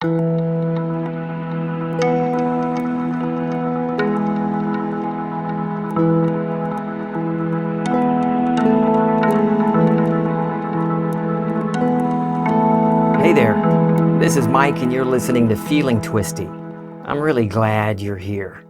Hey there, this is Mike and you're listening to Feeling Twisty. I'm really glad you're here.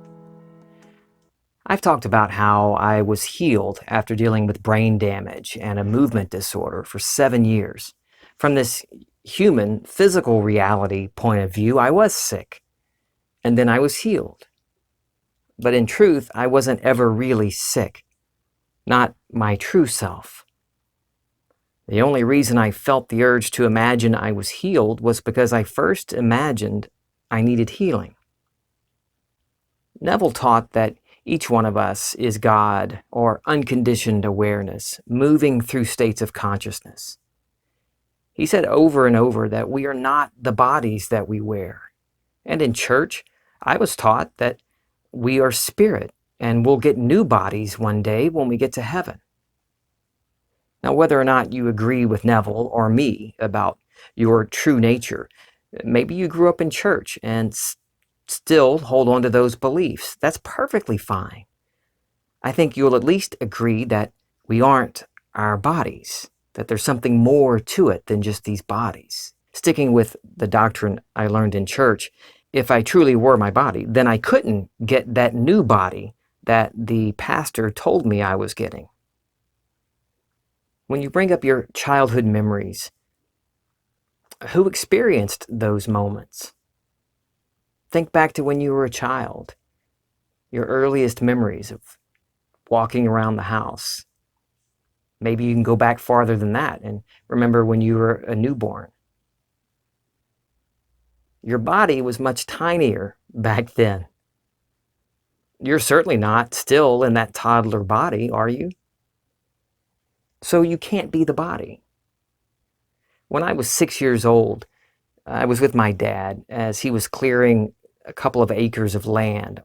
I've talked about how I was healed after dealing with brain damage and a movement disorder for 7 years. From this human, physical reality point of view, I was sick, and then I was healed. But in truth, I wasn't ever really sick, not my true self. The only reason I felt the urge to imagine I was healed was because I first imagined I needed healing. Neville taught that each one of us is God, or unconditioned awareness, moving through states of consciousness. He said over and over that we are not the bodies that we wear. And in church, I was taught that we are spirit, and we'll get new bodies one day when we get to heaven. Now, whether or not you agree with Neville or me about your true nature, maybe you grew up in church and still hold on to those beliefs. That's perfectly fine. I think you'll at least agree that we aren't our bodies, that there's something more to it than just these bodies. Sticking with the doctrine I learned in church, if I truly were my body, then I couldn't get that new body that the pastor told me I was getting. When you bring up your childhood memories, who experienced those moments? Think back to when you were a child, your earliest memories of walking around the house. Maybe you can go back farther than that and remember when you were a newborn. Your body was much tinier back then. You're certainly not still in that toddler body, are you? So you can't be the body. When I was 6 years old, I was with my dad as he was clearing a couple of acres of land,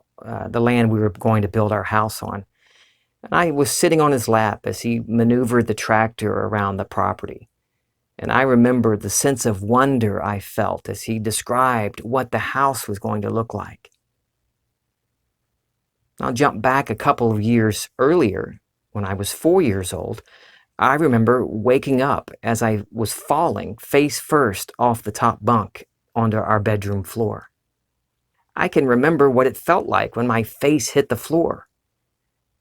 the land we were going to build our house on. And I was sitting on his lap as he maneuvered the tractor around the property. And I remember the sense of wonder I felt as he described what the house was going to look like. I'll jump back a couple of years earlier, when I was 4 years old. I remember waking up as I was falling face first off the top bunk onto our bedroom floor. I can remember what it felt like when my face hit the floor.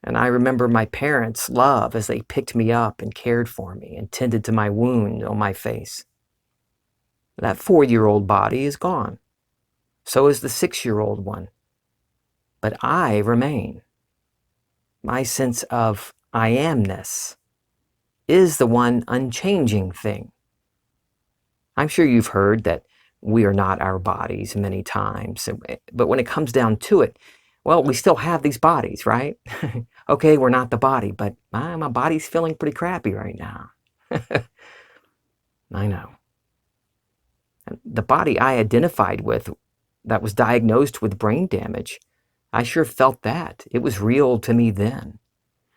And I remember my parents' love as they picked me up and cared for me and tended to my wound on my face. That 4-year-old body is gone. So is the 6-year-old one. But I remain. My sense of I amness is the one unchanging thing. I'm sure you've heard that we are not our bodies many times, but when it comes down to it, well, we still have these bodies, right? Okay, we're not the body, but my body's feeling pretty crappy right now. I know. The body I identified with that was diagnosed with brain damage, I sure felt that. It was real to me then.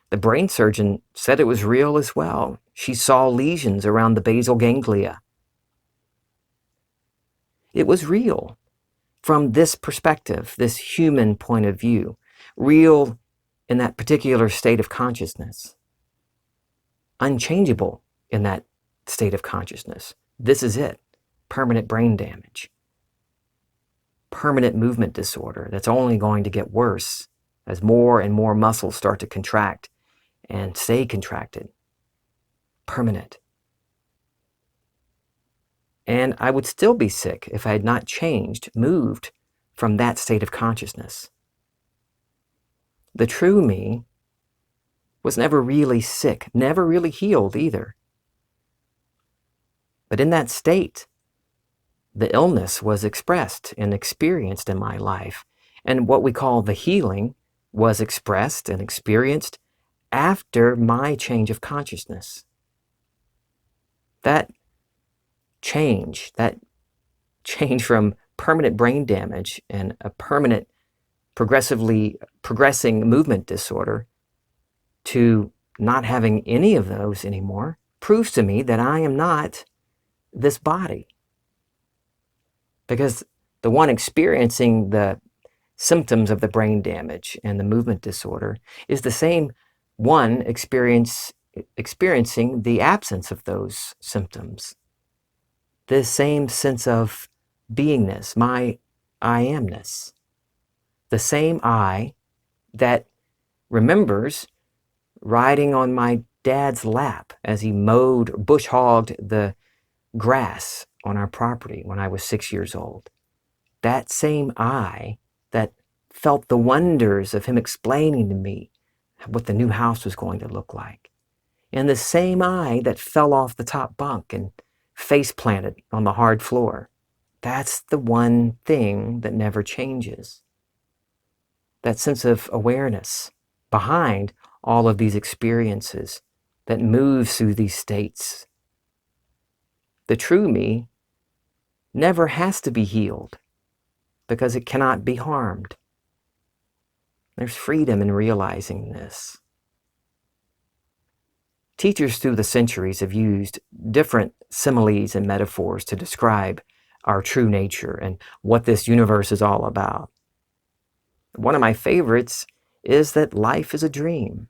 The brain surgeon said it was real as well. She saw lesions around the basal ganglia. It was real from this perspective, this human point of view, real in that particular state of consciousness, unchangeable in that state of consciousness. This is it, permanent brain damage, permanent movement disorder that's only going to get worse as more and more muscles start to contract and stay contracted. Permanent. And I would still be sick if I had not changed, moved from that state of consciousness. The true me was never really sick, never really healed either. But in that state, the illness was expressed and experienced in my life. And what we call the healing was expressed and experienced after my change of consciousness. That change from permanent brain damage and a permanent progressing movement disorder to not having any of those anymore proves to me that I am not this body. because the one experiencing the symptoms of the brain damage and the movement disorder is the same one experiencing the absence of those symptoms. This same sense of beingness, my I amness. The same I that remembers riding on my dad's lap as he bush hogged the grass on our property when I was 6 years old. That same I that felt the wonders of him explaining to me what the new house was going to look like. And the same I that fell off the top bunk and face planted on the hard floor. That's the one thing that never changes. That sense of awareness behind all of these experiences that moves through these states. The true me never has to be healed because it cannot be harmed. There's freedom in realizing this. Teachers through the centuries have used different similes and metaphors to describe our true nature and what this universe is all about. One of my favorites is that life is a dream.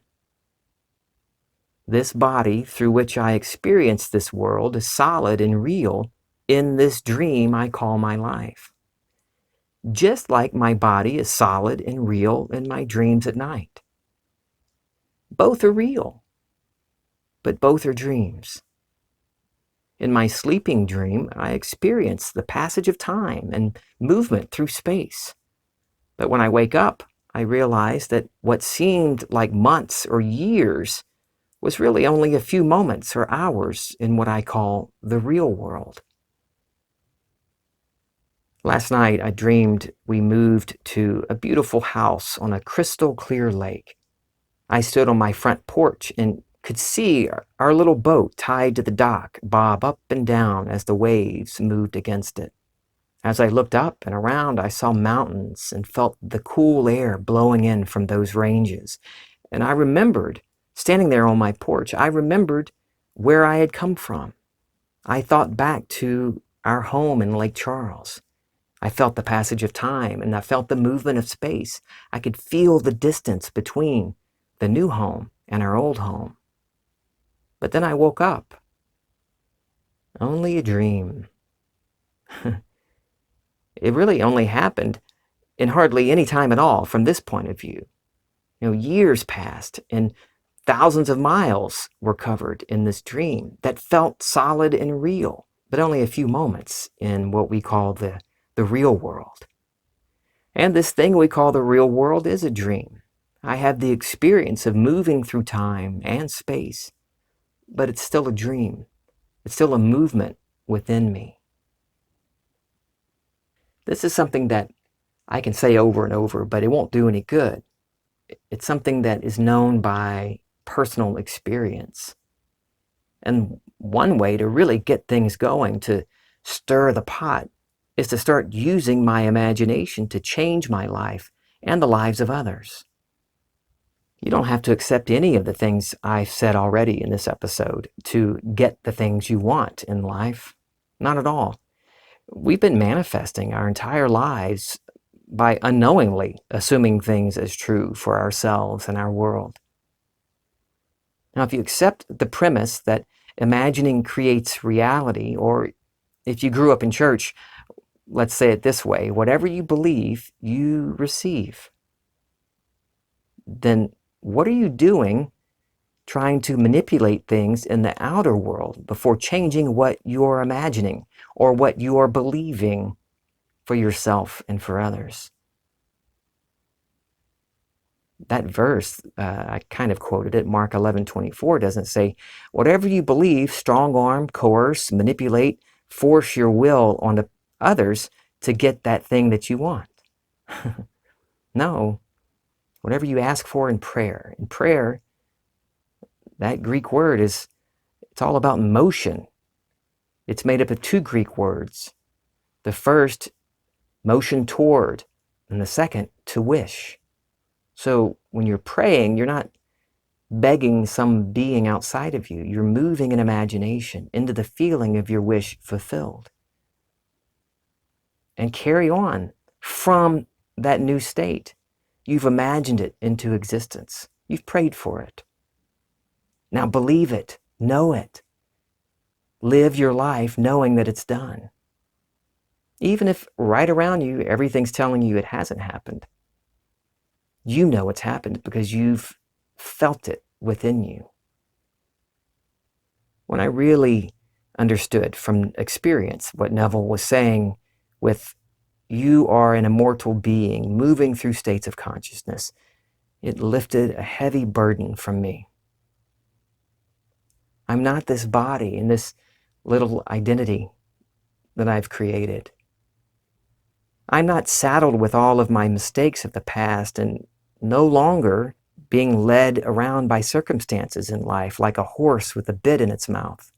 This body through which I experience this world is solid and real in this dream I call my life. Just like my body is solid and real in my dreams at night. Both are real, but both are dreams. In my sleeping dream, I experience the passage of time and movement through space. But when I wake up, I realize that what seemed like months or years was really only a few moments or hours in what I call the real world. Last night, I dreamed we moved to a beautiful house on a crystal clear lake. I stood on my front porch and could see our little boat tied to the dock bob up and down as the waves moved against it. As I looked up and around, I saw mountains and felt the cool air blowing in from those ranges. And I remembered, standing there on my porch, I remembered where I had come from. I thought back to our home in Lake Charles. I felt the passage of time and I felt the movement of space. I could feel the distance between the new home and our old home. But then I woke up. Only a dream. It really only happened in hardly any time at all from this point of view. Years passed and thousands of miles were covered in this dream that felt solid and real, but only a few moments in what we call the real world. And this thing we call the real world is a dream. I have the experience of moving through time and space, but it's still a dream. It's still a movement within me. This is something that I can say over and over, but it won't do any good. It's something that is known by personal experience. And one way to really get things going, to stir the pot, is to start using my imagination to change my life and the lives of others. You don't have to accept any of the things I've said already in this episode to get the things you want in life. Not at all. We've been manifesting our entire lives by unknowingly assuming things as true for ourselves and our world. Now, if you accept the premise that imagining creates reality, or if you grew up in church, let's say it this way, whatever you believe, you receive. Then what are you doing trying to manipulate things in the outer world before changing what you're imagining or what you are believing for yourself and for others? That verse, I kind of quoted it, Mark 11:24, doesn't say, whatever you believe, strong arm, coerce, manipulate, force your will onto others to get that thing that you want. No, whatever you ask for in prayer. In prayer, that Greek word it's all about motion. It's made up of two Greek words. The first, motion toward, and the second, to wish. So when you're praying, you're not begging some being outside of you. You're moving an imagination into the feeling of your wish fulfilled. and carry on from that new state. You've imagined it into existence. You've prayed for it. Now believe it, know it. Live your life knowing that it's done. Even if right around you, everything's telling you it hasn't happened. You know it's happened because you've felt it within you. When I really understood from experience what Neville was saying with you are an immortal being moving through states of consciousness, it lifted a heavy burden from me. I'm not this body and this little identity that I've created. I'm not saddled with all of my mistakes of the past and no longer being led around by circumstances in life like a horse with a bit in its mouth.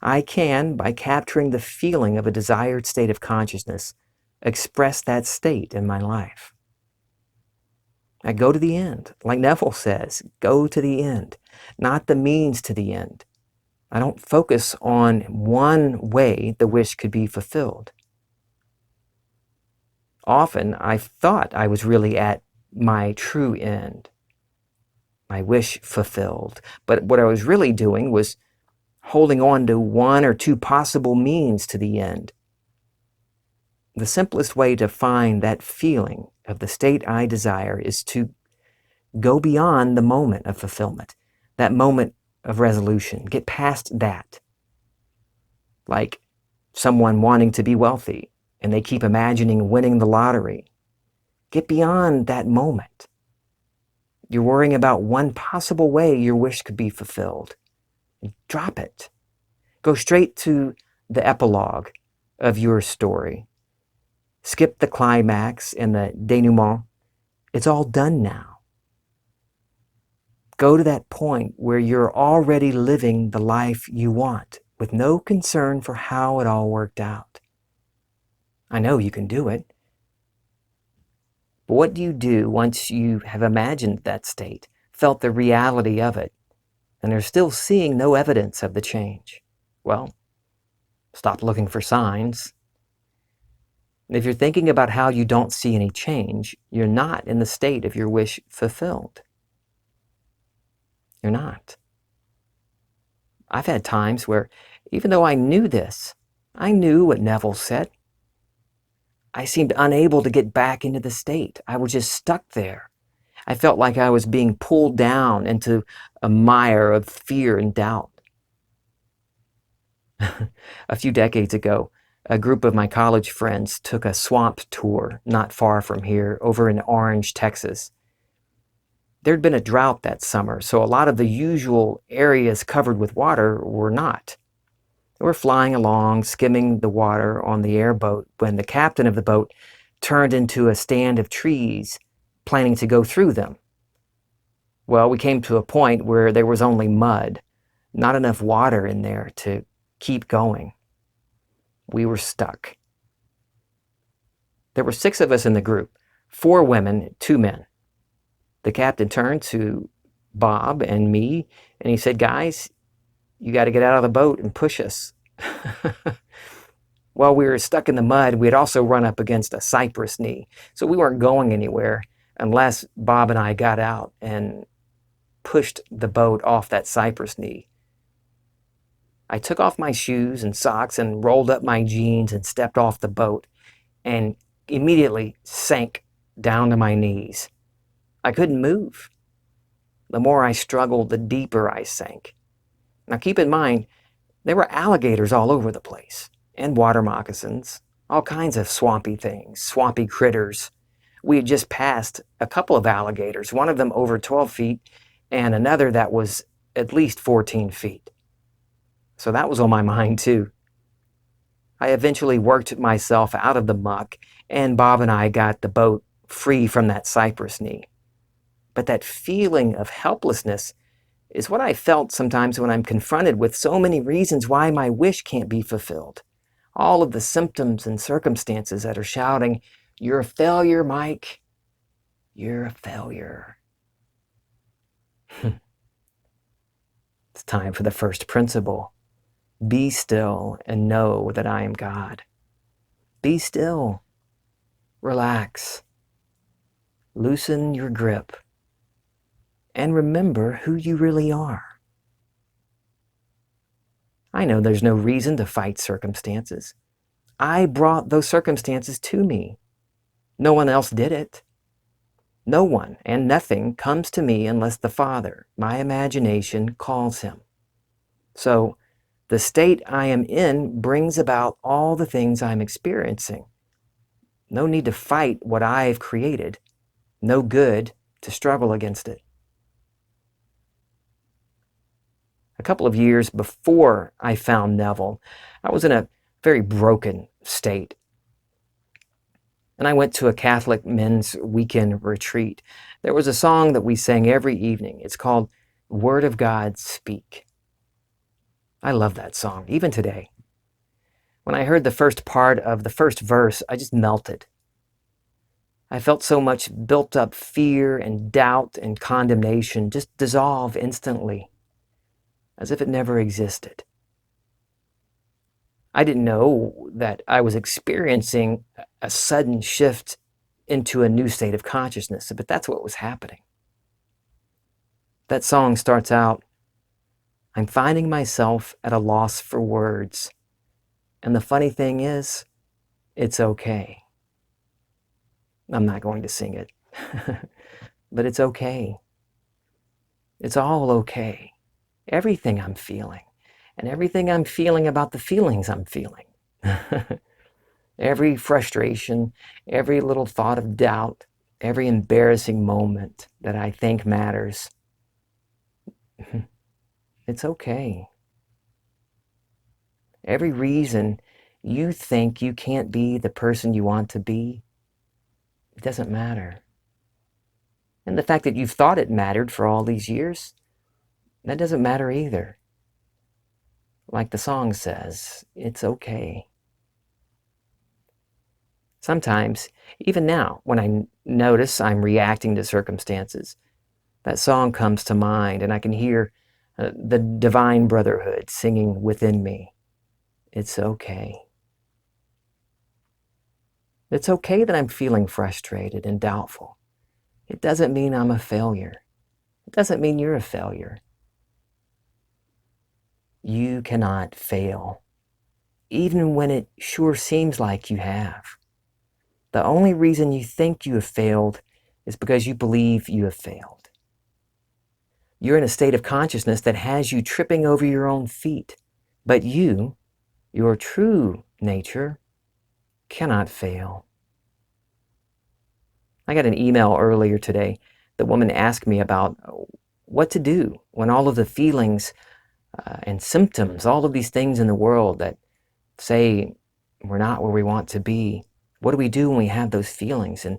I can, by capturing the feeling of a desired state of consciousness, express that state in my life. I go to the end. Like Neville says, go to the end, not the means to the end. I don't focus on one way the wish could be fulfilled. Often I thought I was really at my true end, my wish fulfilled. But what I was really doing was holding on to one or two possible means to the end. The simplest way to find that feeling of the state I desire is to go beyond the moment of fulfillment, that moment of resolution. Get past that. Like someone wanting to be wealthy and they keep imagining winning the lottery. Get beyond that moment. You're worrying about one possible way your wish could be fulfilled. Drop it. Go straight to the epilogue of your story. Skip the climax and the denouement. It's all done now. Go to that point where you're already living the life you want with no concern for how it all worked out. I know you can do it. But what do you do once you have imagined that state, felt the reality of it, and are still seeing no evidence of the change? Well, stop looking for signs. If you're thinking about how you don't see any change, you're not in the state of your wish fulfilled. You're not. I've had times where, even though I knew this, I knew what Neville said, I seemed unable to get back into the state. I was just stuck there. I felt like I was being pulled down into a mire of fear and doubt. A few decades ago, a group of my college friends took a swamp tour not far from here over in Orange, Texas. There'd been a drought that summer, so a lot of the usual areas covered with water were not. They were flying along, skimming the water on the airboat when the captain of the boat turned into a stand of trees, planning to go through them. Well, we came to a point where there was only mud, not enough water in there to keep going. We were stuck. There were 6 of us in the group, 4 women, 2 men. The captain turned to Bob and me, and he said, "Guys, you got to get out of the boat and push us." While we were stuck in the mud, we had also run up against a cypress knee, so we weren't going anywhere unless Bob and I got out and pushed the boat off that cypress knee. I took off my shoes and socks and rolled up my jeans and stepped off the boat and immediately sank down to my knees. I couldn't move. The more I struggled, the deeper I sank. Now keep in mind, there were alligators all over the place, and water moccasins, all kinds of swampy things, swampy critters. We had just passed a couple of alligators, one of them over 12 feet, and another that was at least 14 feet. So that was on my mind too. I eventually worked myself out of the muck, and Bob and I got the boat free from that cypress knee. But that feeling of helplessness is what I felt sometimes when I'm confronted with so many reasons why my wish can't be fulfilled. All of the symptoms and circumstances that are shouting, "You're a failure, Mike. You're a failure." It's time for the first principle. Be still and know that I am God. Be still. Relax. Loosen your grip. And remember who you really are. I know there's no reason to fight circumstances. I brought those circumstances to me. No one else did it. No one and nothing comes to me unless the Father, my imagination, calls him. So, the state I am in brings about all the things I'm experiencing. No need to fight what I've created. No good to struggle against it. A couple of years before I found Neville, I was in a very broken state. And I went to a Catholic men's weekend retreat. There was a song that we sang every evening. It's called Word of God Speak. I love that song, even today. When I heard the first part of the first verse, I just melted. I felt so much built up fear and doubt and condemnation just dissolve instantly, as if it never existed. I didn't know that I was experiencing a sudden shift into a new state of consciousness, but that's what was happening. That song starts out, I'm finding myself at a loss for words. And the funny thing is, it's okay. I'm not going to sing it, but it's okay. It's all okay. Everything I'm feeling, and everything I'm feeling about the feelings I'm feeling. Every frustration, every little thought of doubt, every embarrassing moment that I think matters. It's okay. Every reason you think you can't be the person you want to be, it doesn't matter. And the fact that you've thought it mattered for all these years, that doesn't matter either. Like the song says, it's okay. Sometimes, even now, when I notice I'm reacting to circumstances, that song comes to mind and I can hear the divine brotherhood singing within me. It's okay. It's okay that I'm feeling frustrated and doubtful. It doesn't mean I'm a failure. It doesn't mean you're a failure. You cannot fail, even when it sure seems like you have. The only reason you think you have failed is because you believe you have failed. You're in a state of consciousness that has you tripping over your own feet. But you, your true nature, cannot fail. I got an email earlier today. The woman asked me about what to do when all of the feelings and symptoms, all of these things in the world that say we're not where we want to be. What do we do when we have those feelings? And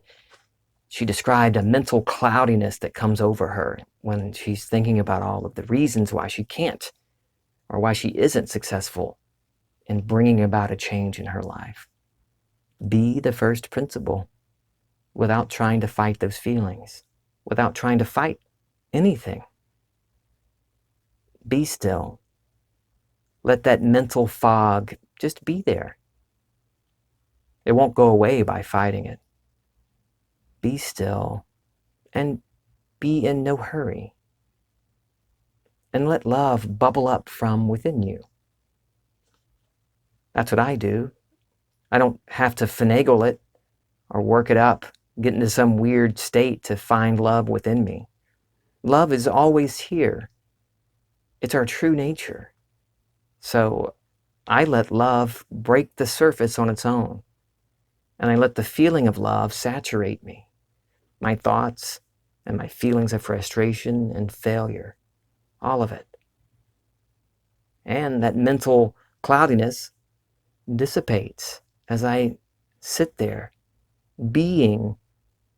she described a mental cloudiness that comes over her when she's thinking about all of the reasons why she can't or why she isn't successful in bringing about a change in her life. Be the first principle without trying to fight those feelings, without trying to fight anything. Be still. Let that mental fog just be there. It won't go away by fighting it. Be still and be in no hurry. And let love bubble up from within you. That's what I do. I don't have to finagle it or work it up, get into some weird state to find love within me. Love is always here. It's our true nature. So I let love break the surface on its own. And I let the feeling of love saturate me, my thoughts and my feelings of frustration and failure, all of it. And that mental cloudiness dissipates as I sit there being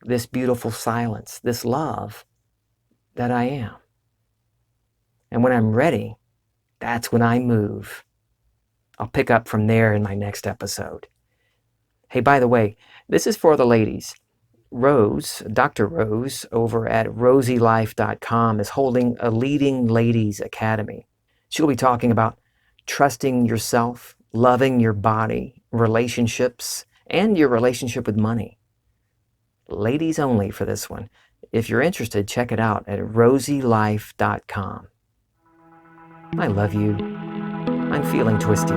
this beautiful silence, this love that I am. And when I'm ready, that's when I move. I'll pick up from there in my next episode. Hey, by the way, this is for the ladies. Rose, Dr. Rose, over at rosielife.com is holding a Leading Ladies Academy. She'll be talking about trusting yourself, loving your body, relationships, and your relationship with money. Ladies only for this one. If you're interested, check it out at rosielife.com. I love you. I'm feeling twisty.